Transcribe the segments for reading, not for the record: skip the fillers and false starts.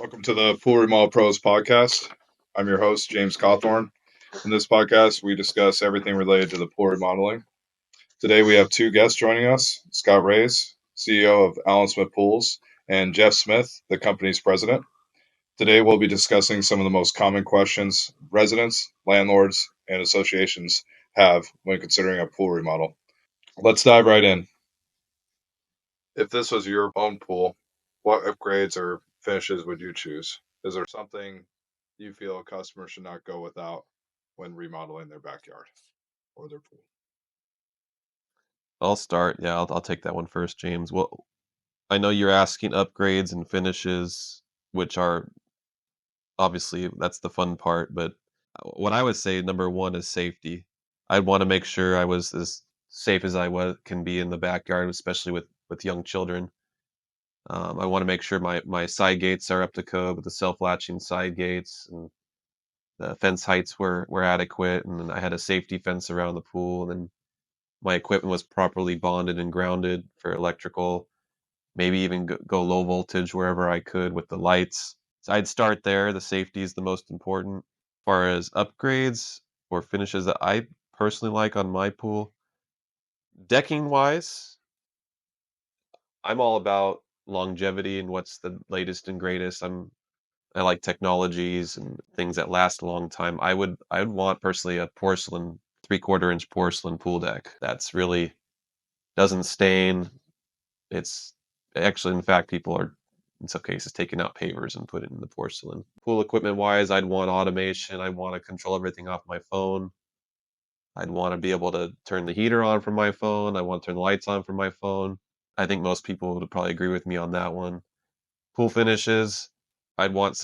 Welcome to the Pool Remodel Pros Podcast. I'm your host, James Cawthorn. In this podcast, we discuss everything related to the pool remodeling. Today, we have two guests joining us, Scott Reyes, CEO of Allen Smith Pools, and Jeff Smith, the company's president. Today, we'll be discussing some of the most common questions residents, landlords, and associations have when considering a pool remodel. Let's dive right in. If this was your own pool, what upgrades or finishes would you choose? Is there something you feel a customer should not go without when remodeling their backyard or their pool? I'll start. Yeah, I'll take that one first, James. Well, I know you're asking upgrades and finishes, which are obviously that's the fun part, but what I would say number one is safety. I'd want to make sure I was as safe as can be in the backyard, especially with young children. I want to make sure my side gates are up to code with the self-latching side gates, and the fence heights were adequate, and then I had a safety fence around the pool, and then my equipment was properly bonded and grounded for electrical, maybe even go low voltage wherever I could with the lights. So I'd start there. The safety is the most important. As far as upgrades or finishes that I personally like on my pool, decking wise, I'm all about longevity and what's the latest and greatest. I like technologies and things that last a long time. I would want personally a porcelain 3/4 inch porcelain pool deck that's really doesn't stain. It's actually, in fact, people are in some cases taking out pavers and put it in the porcelain. Pool equipment wise, I'd want automation. I'd want to control everything off my phone. I'd want to be able to turn the heater on from my phone. I want to turn the lights on from my phone. I think most people would probably agree with me on that one. Pool finishes, I'd want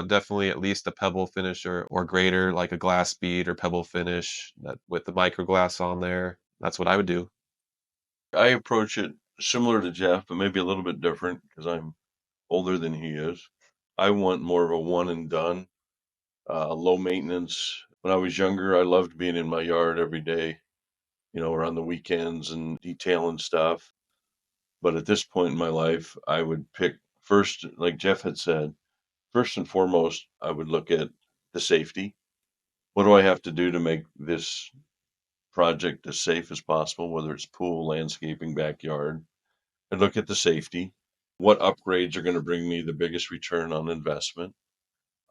definitely at least a pebble finish or greater, like a glass bead or pebble finish that with the micro glass on there. That's what I would do. I approach it similar to Jeff, but maybe a little bit different because I'm older than he is. I want more of a one and done, low maintenance. When I was younger, I loved being in my yard every day, around the weekends and detailing stuff. But at this point in my life, I would pick first, like Jeff had said, first and foremost, I would look at the safety. What do I have to do to make this project as safe as possible, whether it's pool, landscaping, backyard? I'd look at the safety. What upgrades are going to bring me the biggest return on investment?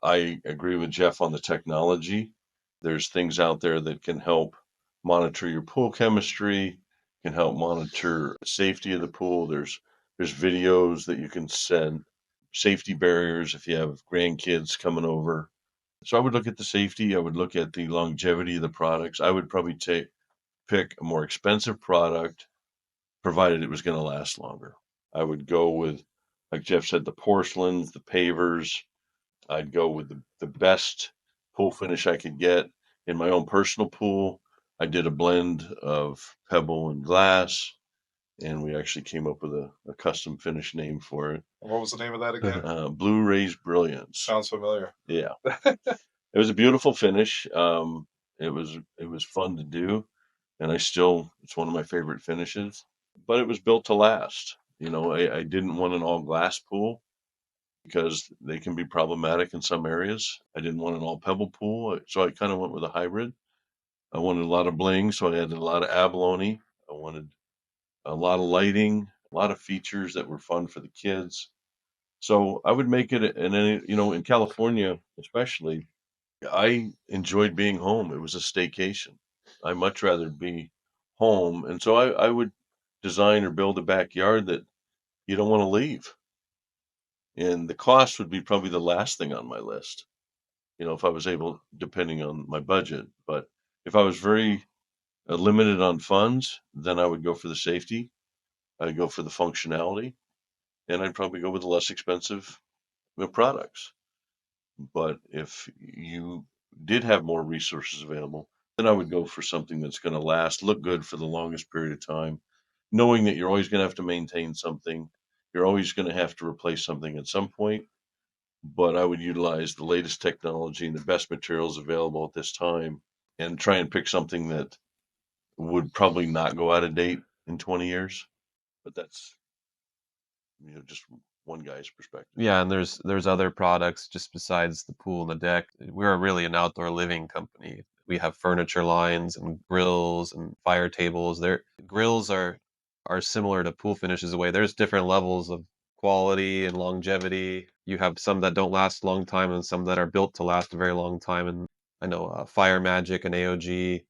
I agree with Jeff on the technology. There's things out there that can help monitor your pool chemistry, can help monitor safety of the pool. There's videos that you can send, safety barriers if you have grandkids coming over. So I would look at the safety. I would look at the longevity of the products. I would probably pick a more expensive product, provided it was going to last longer. I would go with, like Jeff said, the porcelains, the pavers. I'd go with the best pool finish I could get. In my own personal pool, I did a blend of pebble and glass, and we actually came up with a custom finish name for it. What was the name of that again? Blue Rays Brilliance. Sounds familiar. Yeah, it was a beautiful finish. It was fun to do, and it's one of my favorite finishes. But it was built to last. I didn't want an all glass pool because they can be problematic in some areas. I didn't want an all pebble pool, so I kind of went with a hybrid. I wanted a lot of bling, so I had a lot of abalone. I wanted a lot of lighting, a lot of features that were fun for the kids. So I would make it, and then in California especially, I enjoyed being home. It was a staycation. I much rather be home, and so I would design or build a backyard that you don't want to leave. And the cost would be probably the last thing on my list, if I was able, depending on my budget. But if I was very limited on funds, then I would go for the safety. I'd go for the functionality, and I'd probably go with the less expensive products. But if you did have more resources available, then I would go for something that's going to last, look good for the longest period of time, knowing that you're always going to have to maintain something. You're always going to have to replace something at some point. But I would utilize the latest technology and the best materials available at this time and try and pick something that would probably not go out of date in 20 years. But that's just one guy's perspective. Yeah, and there's other products just besides the pool and the deck. We're really an outdoor living company. We have furniture lines and grills and fire tables. Their grills are similar to pool finishes away. There's different levels of quality and longevity. You have some that don't last a long time and some that are built to last a very long time. And I know Fire Magic and AOG,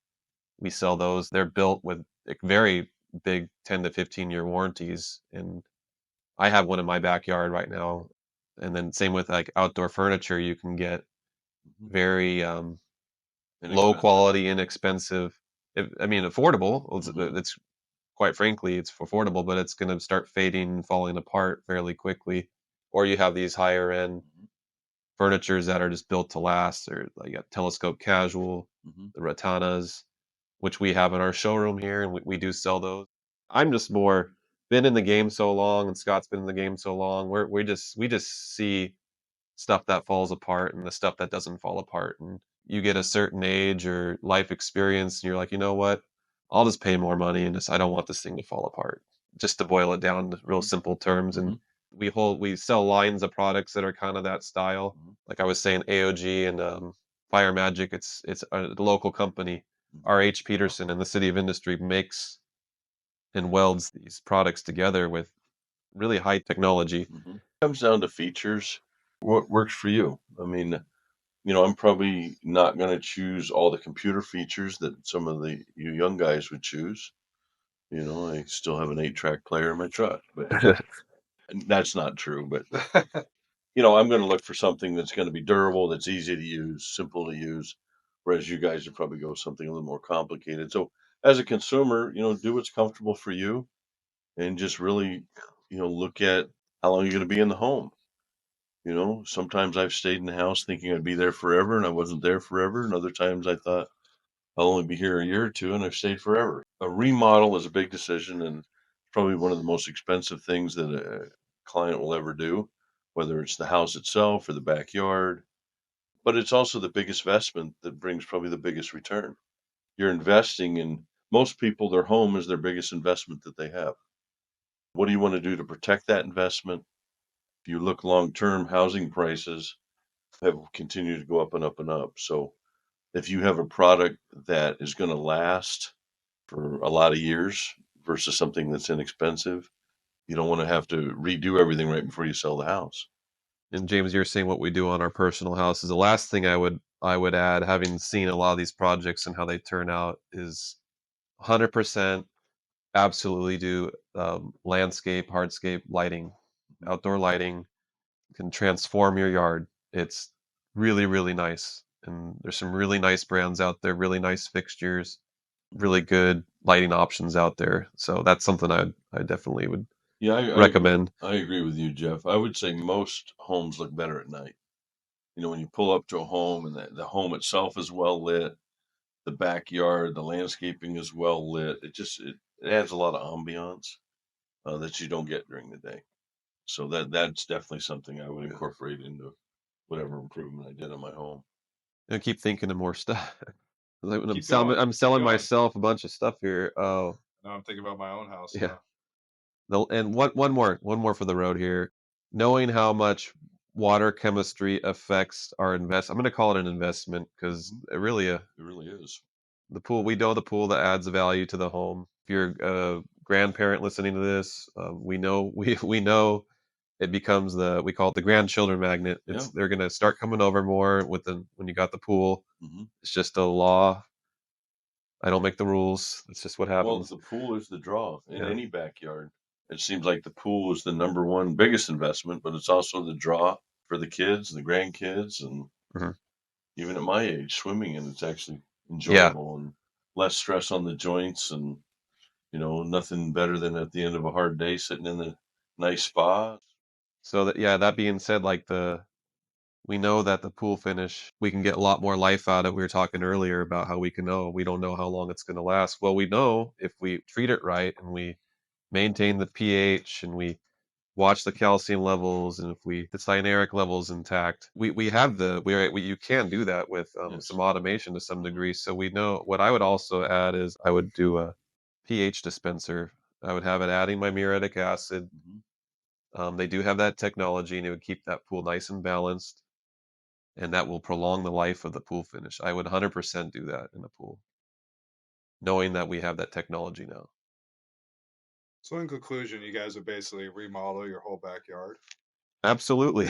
we sell those. They're built with like, very big 10 to 15-year warranties. And I have one in my backyard right now. And then same with like outdoor furniture, you can get Mhm. very low Inexpensive. quality, inexpensive. I mean, affordable. Mhm. It's quite frankly, it's affordable, but it's going to start fading and falling apart fairly quickly. Or you have these higher end Mhm. furnitures that are just built to last, or like a Telescope Casual, Mhm. the Ratanas, which we have in our showroom here, and we do sell those. I'm just more been in the game so long, and Scott's been in the game so long. We just see stuff that falls apart and the stuff that doesn't fall apart. And you get a certain age or life experience, and you're like, you know what? I'll just pay more money, and just I don't want this thing to fall apart. Just to boil it down to real Mhm. simple terms, and Mhm. we sell lines of products that are kind of that style. Mhm. Like I was saying, AOG and Fire Magic. It's a local company. Mhm. RH Peterson in the City of Industry makes and welds these products together with really high technology. Mhm. Comes down to features. What works for you? I mean, I'm probably not going to choose all the computer features that some of the you young guys would choose. I still have an 8-track player in my truck, but and that's not true. But I'm going to look for something that's going to be durable, that's easy to use, simple to use. Whereas you guys would probably go something a little more complicated. So as a consumer, do what's comfortable for you, and just really, look at how long you're going to be in the home. Sometimes I've stayed in the house thinking I'd be there forever, and I wasn't there forever. And other times I thought I'll only be here a year or two, and I've stayed forever. A remodel is a big decision, and probably one of the most expensive things that a client will ever do, whether it's the house itself or the backyard. But it's also the biggest investment that brings probably the biggest return. You're investing in most people, their home is their biggest investment that they have. What do you want to do to protect that investment? If you look long term, housing prices have continued to go up and up and up. So if you have a product that is going to last for a lot of years versus something that's inexpensive, you don't want to have to redo everything right before you sell the house. And James, you're saying what we do on our personal houses. The last thing I would add, having seen a lot of these projects and how they turn out, is 100% absolutely do landscape, hardscape lighting, Mhm. outdoor lighting can transform your yard. It's really, really nice. And there's some really nice brands out there, really nice fixtures, really good lighting options out there. So that's something I definitely would Yeah, I agree. recommend. I agree with you, Jeff. I would say most homes look better at night. When you pull up to a home and the home itself is well lit, the backyard, the landscaping is well lit. It adds a lot of ambiance that you don't get during the day. So that's definitely something I would incorporate into whatever improvement I did on my home. And keep thinking of more stuff. Like when Keep going. I'm Keep selling going. myself a bunch of stuff here. Oh, Now I'm thinking about my own house. yeah. And one more for the road here. Knowing how much water chemistry affects our I'm going to call it an investment because Mhm. it really It really is. the pool. We know the pool that adds value to the home. If you're a grandparent listening to this, we know we know it becomes we call it the grandchildren magnet. Yeah. They're going to start coming over more when you got the pool. Hmm. It's just a law. I don't make the rules. It's just what Well, happens. the pool is the draw in Yeah. any backyard. It seems like the pool is the number one biggest investment, but it's also the draw for the kids, the grandkids, and Mhm. even at my age, swimming, and it's actually Yeah. enjoyable and less stress on the joints, and nothing better than at the end of a hard day sitting in the nice spa. So that being said, like we know that the pool finish, we can get a lot more life out of. We were talking earlier about how we don't know how long it's going to last. Well, we know if we treat it right and we maintain the pH and we watch the calcium levels and if the cyanuric levels intact, we have you can do that with Yes. some automation to some Hmm. degree. So we know what I would also add is I would do a pH dispenser. I would have it adding my muriatic acid. Hmm. They do have that technology, and it would keep that pool nice and balanced, and that will prolong the life of the pool finish. I would 100% do that in a pool, knowing that we have that technology now. So in conclusion, you guys would basically remodel your whole backyard. Absolutely.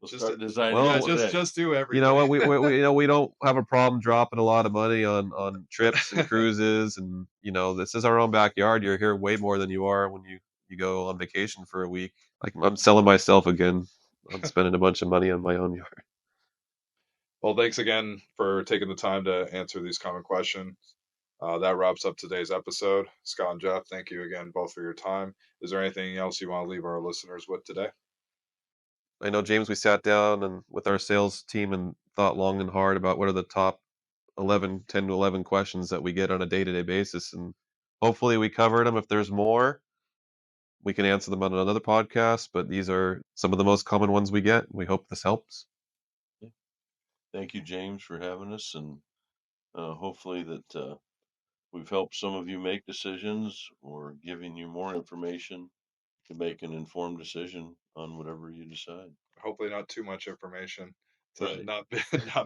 We'll Just start designing Well, yeah, today. just do everything. You know what? We don't have a problem dropping a lot of money on trips and cruises, and this is our own backyard. You're here way more than you are when you go on vacation for a week. Like, I'm selling myself again. I'm spending a bunch of money on my own yard. Well, thanks again for taking the time to answer these common questions. That wraps up today's episode. Scott and Jeff, thank you again both for your time. Is there anything else you want to leave our listeners with today? I know, James, we sat down and with our sales team and thought long and hard about what are the top 10 to 11 questions that we get on a day-to-day basis, and hopefully we covered them. If there's more, we can answer them on another podcast, but these are some of the most common ones we get. We hope this helps. Thank you, James, for having us, and hopefully that we've helped some of you make decisions or giving you more information to make an informed decision on whatever you decide. Hopefully, not too much information to Right. not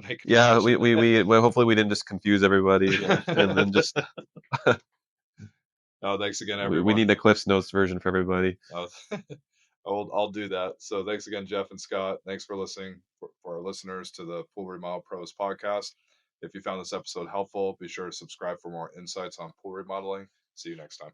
make. Yeah, well, hopefully we didn't just confuse everybody and then just No, thanks again, we everyone. need a Cliff's Notes version for everybody. I'll do that. So thanks again, Jeff and Scott. Thanks for listening for our listeners to the Pool Remodel Pros podcast. If you found this episode helpful, be sure to subscribe for more insights on pool remodeling. See you next time.